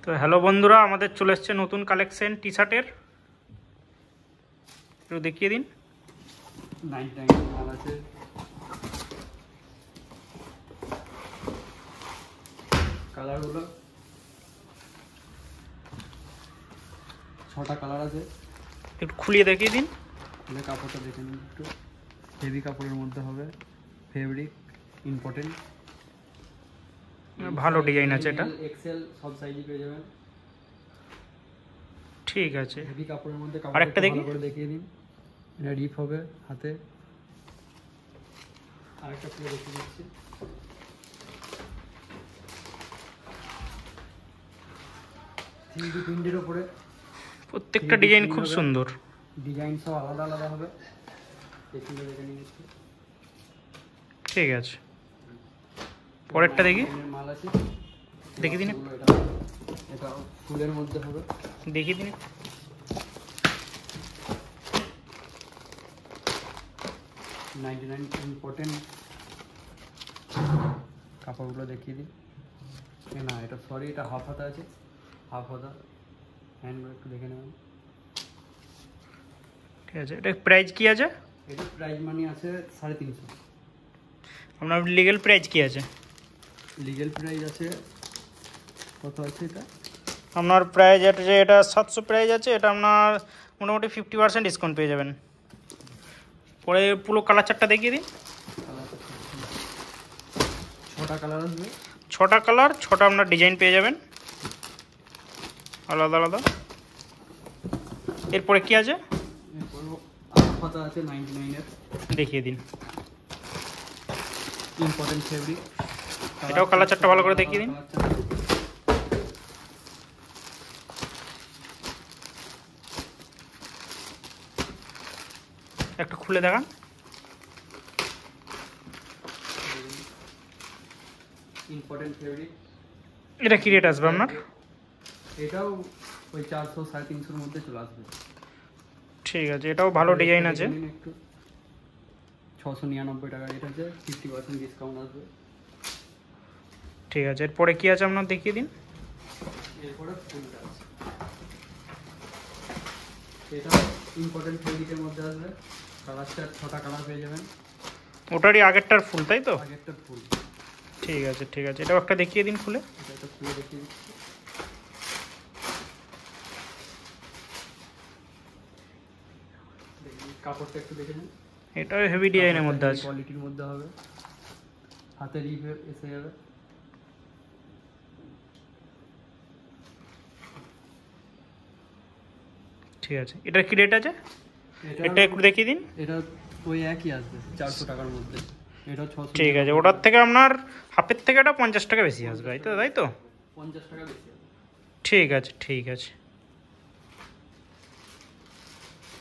তো হ্যালো বন্ধুরা, আমাদের চলে এসছে নতুন কালেকশন টি শার্টের। একটু দেখিয়ে দিন। 99 মাল আছে। কালারগুলো 6টা কালার আছে। একটু খুলিয়ে দেখিয়ে দিন। তাহলে কাপড়টা দেখে নিন একটু। হেভি কাপড়ের মধ্যে হবে, ফেব্রিক ইম্পর্টেন্ট, ভালো ডিজাইন আছে এটা। এক্সেল সব সাইজে পেয়ে যাবেন। ঠিক আছে, হেভি কাপড়ের মধ্যে আরেকটা দেখি। ভালো করে দেখিয়ে দিন। এটা রিপ হবে হাতে। আরেকটা পুরো দেখিয়ে দিচ্ছি। প্রিন্টের উপরে প্রত্যেকটা ডিজাইন খুব সুন্দর। ডিজাইন সব আলাদা আলাদা হবে। দেখে নিচ্ছি। ঠিক আছে, পরেরটা দেখি। মাল আছে, দেখি দিন। এটা ফুলের মধ্যে হবে, দেখিয়ে দিন। 99 ইম্পর্টেন্ট। কাপড়গুলো দেখিয়ে দিই। না এটা সরি, এটা হাফ হাতা আছে, হাফ হাতা। হ্যান্ডগুলো একটু দেখে নেবেন। ঠিক আছে, এটা প্রাইস কি আছে? এটা প্রাইস মানি আছে 350। আপনার লিগ্যাল প্রাইস কি আছে? লিগ্যাল প্রাইস আছে কত আছে? এটা আপনার প্রাইস এটা 700 প্রাইস আছে। এটা আপনার মোটামুটি 50% ডিসকাউন্ট পেয়ে যাবেন। পরে পুরো কালার চারটা দেখিয়ে দিন। 6টা কালার আসবে। 6টা কালার, 6টা আপনার ডিজাইন পেয়ে যাবেন আলাদা আলাদা। এরপরে কি আছে? এরপরও হাতা আছে 99 এর। দেখিয়ে দিন। Important fabric. এটাও কালার চারটা ভালো করে দেখিয়ে দিন। একটু খুলে দেখান। Important fabric. এটা কি রেট আসবে আপনার? এটাও ওই 400 350 এর মধ্যে চলে আসবে। ঠিক আছে, এটাও ভালো ডিজাইন আছে। একটু 699 টাকা রেট আছে, 50% ডিসকাউন্ট আসবে। ঠিক আছে, এরপরে কি আছে আপনার দেখিয়ে দিন। এরপরে ফুলটা আছে। এটা ইম্পর্টেন্ট ফেব্রিকের মধ্যে আসবে। কালারটা 6টা কালার পেয়ে যাবেন। ওটারই আগেরটার ফুল, তাই তো? আগেরটা ফুল। ঠিক আছে ঠিক আছে, এটাও একটা দেখিয়ে দিন খুলে। এটা একটা খুলে দেখিয়ে দিচ্ছি। কাপড়টা একটু দেখে নিন। এটাও হেভি ডিজাইনের মধ্যে আছে। কোয়ালিটির মধ্যে হবে, হাতে রিপ এসে যাবে। ঠিক আছে, এটার কি রেট আছে? এটা একটু দেখিয়ে দিন। এটা ওই একই আসবে 400 টাকার মধ্যে। এটা 600। ঠিক আছে, ওটার থেকে আপনার হাফের থেকে এটা 50 টাকা বেশি আসবে, তাই তো? 50 টাকা বেশি। ঠিক আছে ঠিক আছে।